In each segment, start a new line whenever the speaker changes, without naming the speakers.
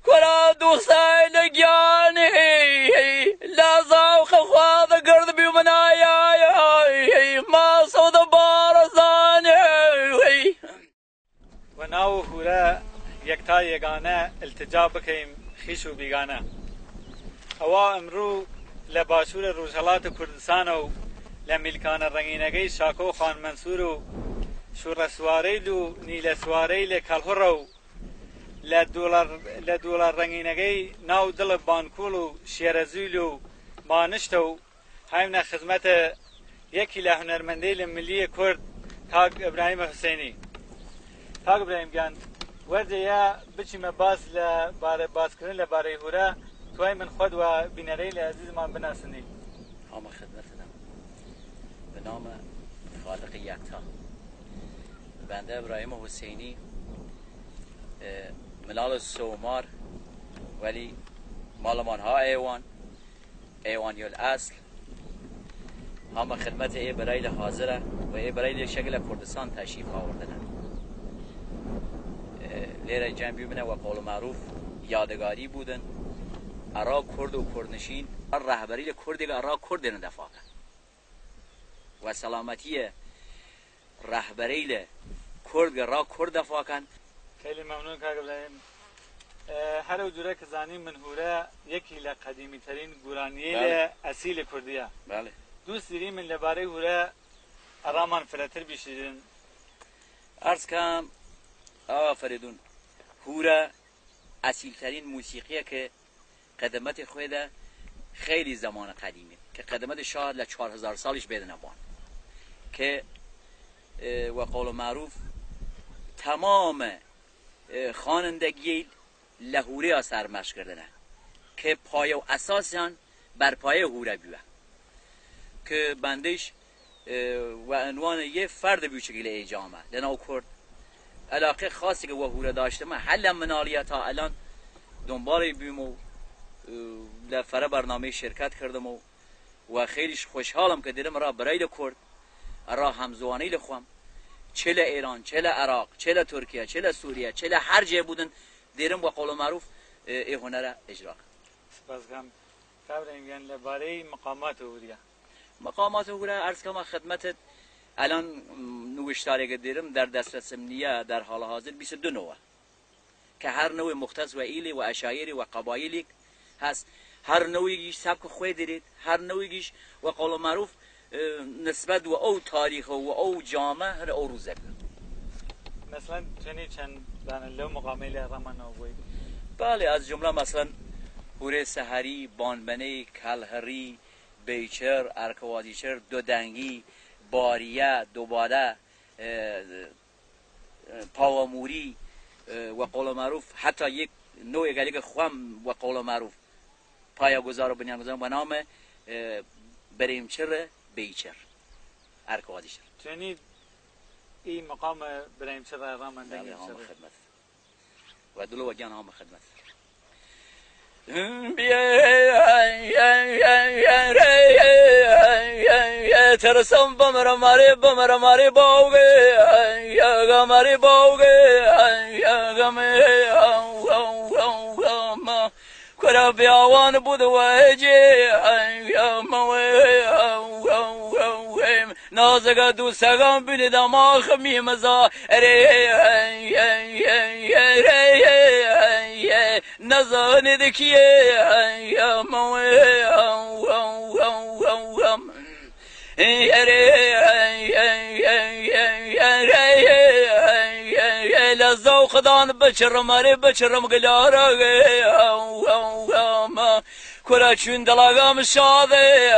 كرا دوساي لقياني لا زاو خواذ قرد بمنايا ما صود بارزاني
وناو هورا يكتا يگانه التجا بكيم خيشو بيگانه اوا امرو لباشور روجهلات كردستانو لملكان الرنگينگي شاكو خان منصورو شور سواريلو نيل سواريل كالهرو لدولار رنگينگي ناو دل بانكولو شيرزولو مانشتو همنا خدمت يكي لهنرمندي لملي كرد كاغ ابراهيم حسيني كاغ ابراهيم جان ورده يا بچي مباس لباره باسكرين لباره هورا توي من خود و بنري لعزيز ما بناسني
هم خدمتنا بنام خالق يكتا بنده ابراهيم حسيني ملال السومار ولی مالمان ها ایوانی الاصل هم خدمت ای برای حاضره و ای برای شکل کردستان تشریف آوردن لیره جنبی بینه و قول معروف یادگاری بودن ارا کرد و کردنشین رهبری کردی که ارا کرد ندفاع و سلامتی رهبری کرد که را کرد دفاع کن.
خیلی ممنون کاغ ابراهیم. هر وجوره که زنیم من هوره یکی لقدیمی ترین گورانیه اصیل کردیه.
بله.
دوست داریم من لباره هوره ارامان فراتر بیشترین.
عرض کم آقا فریدون هوره اصیل ترین موسیقیه که قدمت خوده خیلی زمان قدیمی که قدمت شاید ل 4000 سالش بدن بان که و قول معروف تمام خوانندگی لهوره ها سرمشق کردنه که پایه و اساسیان بر پایه هوره بیوه که بندش و عنوان یه فرد بیو شکل ای جامعه لناو کرد علاقه خاصی که و هوره داشته من حل منالیت ها الان دنبال بیوم و لفره برنامه شرکت کردم و خیلیش خوشحالم که دیدم را برای کرد را همزوانی لخوام چه ایران چه عراق چه ترکیه چه سوریه چه هر جای بودن دیرم با قول معروف ای هنر اجرا
سپاس گم خبریم یعنی لباره مقامات هوریه
مقامات هوریه عرض کنم خدمت الان نوشتاری که دیرم در دسترسم نیه در حال حاضر 22 نوع که هر نوع مختص و ایلی و اشایری و قبایلی هست هر نوعیش سبک خوی دارید هر نوعیش و قول معروف نسبت و او تاریخ و او جامعه هر او روزه
مثلا چند دانلو مقامی لرمان اوی
بله از جمله مثلا هوره سحری بانبنه کلهری بیچر ارکوادیچر دودنگی باریه دوباره پاواموری و قول معروف حتی یک نوع گلیک خوام و قول معروف پایه‌گذار و بنیانگذار به نام بریمچر بیچر ارکوادیچر
چنین این مقام بریمچر را من
دیگه خدمت و دلو وگان هم خدمت
ترسم بمر ماری باوگه یا ماری باوگه یا ما کرا بیاوان بود وجه یا نازگا دوستگان بینید اما خمیم زا نزانید کیه یا لزاو خدان بچرم گلارا کرا چون دلاغام شاده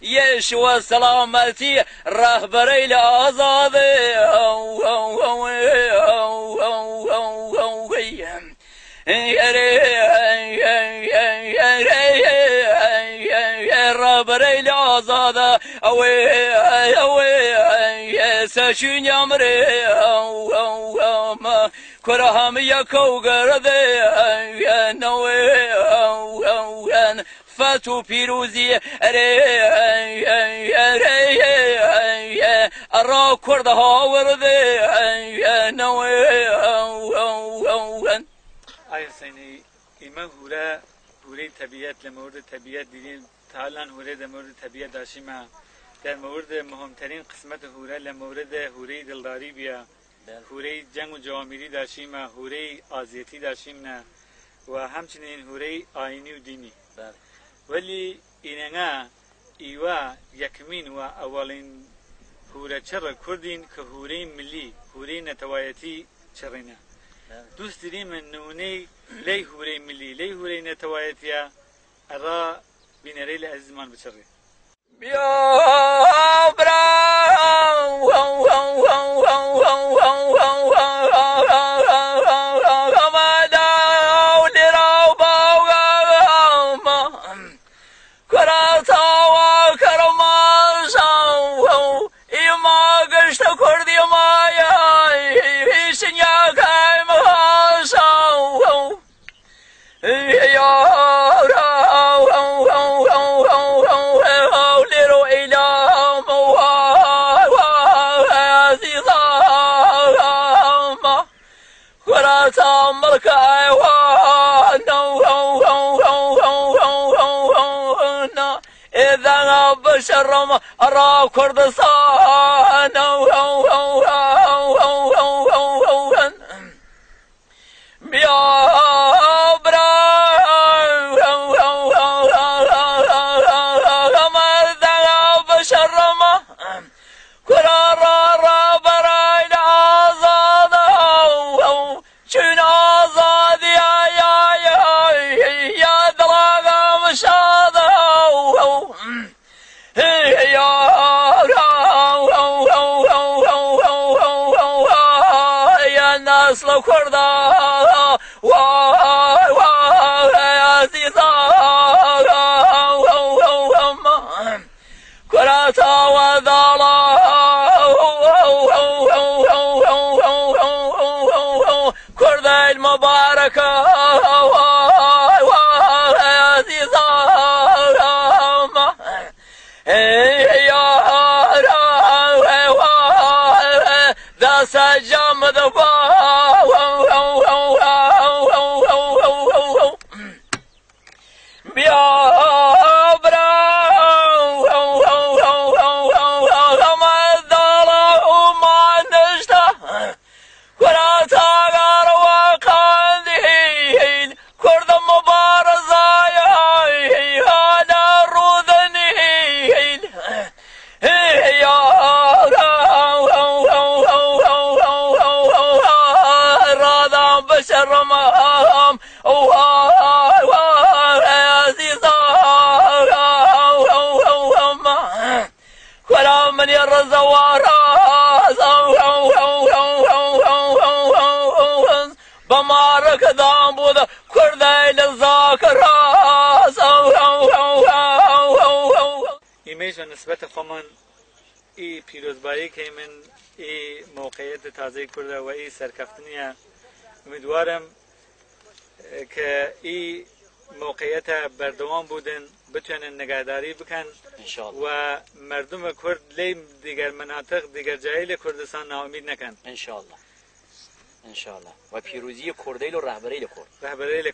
يشوى سلامتي رهبري لآزاده رهبري لآزاده سشون يامري كرهم يكو قرده فتو پیروزی را کرده ها ورده
حسینی ایمه هوره طبیعت لمورد طبیعت دیدیم تا الان هوره در مورد طبیعت داشتیم در مورد مهمترین قسمت هوره لمورد هوره دلداری بیا هوره جنگ و جوامیری داشتیم هوره آزیتی داشتیم نه و همچنین هوره آینی و دینی ولی اینها ایوا یکمین و اولین هوره چر کردین که هوره ملی هوره نتوایتی چرینه دوست داریم نونه لی هوره ملی لی هوره نتوایتی ارا بینری لعزمان بچره
بیا شرم ارا کردستان بیا اصل کرده وای وای عزیزا کرتا و دالا کرده المبارک وای وای عزیزا دست جام دفا من الرزوار بمارك ذنبوذ كردي للذاكر
ایمیش و نسبت خوامان ای پیروزبایی که من ای موقعیت تازه کرده و ای سرکفتنیه امیدوارم که ای موقعیت بردوام بودن بتونن نگهداری بکن و مردم کرد لی دیگر مناطق دیگر جای کردستان ناامید نکن
انشالله و پیروزی کردیل و رهبری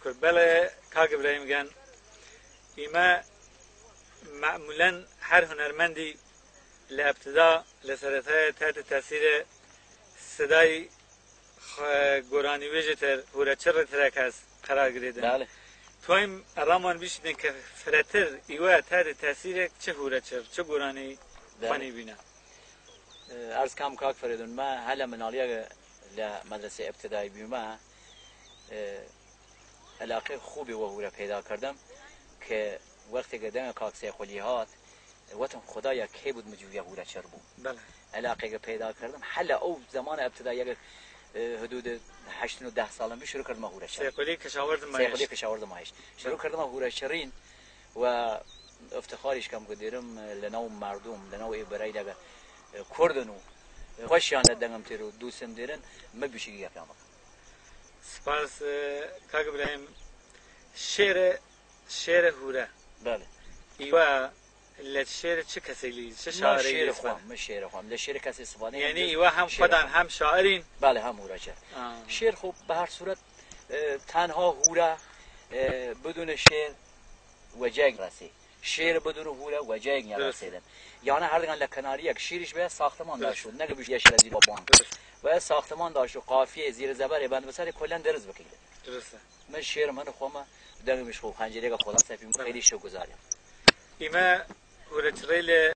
کرد بله کاغ ابراهیم گن ایما معمولا هر هنرمندی لابتدا لسرطه تحت تاثیر صدای گورانی ویژتر هورچر ترک هست قرار گریدن
بله
تویم ارامان بیشتن که فراتر ایوه تحت تاثیر چه هورچر چه گورانی بانی بینا
عرض کام کاک فریدون ما هلا منالیا لمدرسه ابتدایی بیوما علاقه خوبی و هوره پیدا کردم که وقتی قدم کاک سیخولی هات وقتم خدایا کی بود مجوی هوره چر بود
بله
علاقه پیدا کردم حالا او زمان ابتدایی حدود 8 و 10 سالم پیش شروع کردم هوره چر
سیخولی
کشاورز ماهیش شروع کردم هوره چرین و افتخارش کم قدرم لناو مردم لناو برای لگه کردنو خوشیان دنگم تیرو دوستم دیرن ما بیشی یکم
سپاس کاغ ابراهیم شعر هوره
بله
ایوه لشعر چه کسی چه شاعری
ما شعر خوام لشعر کسی استفاده
یعنی ایوه هم خودن هم شاعرین
بله هم هوره چر شعر خوب به هر صورت تنها هوره بدون شعر و جنگ رسی، شعر بدون هوره و جنگ نرسیدن. یعنی هر دقیقا لکناری یک شیرش به ساختمان داشت شد، نگه بیش یه شیر بابان و ساختمان داشت و قافیه زیر زبر بند بسر کلا درز بکیده.
درسته.
من شعر من خوام دنگش خوب خنجری که خدا سفیم خیلی شو گذاریم.
ایمه هوره چریل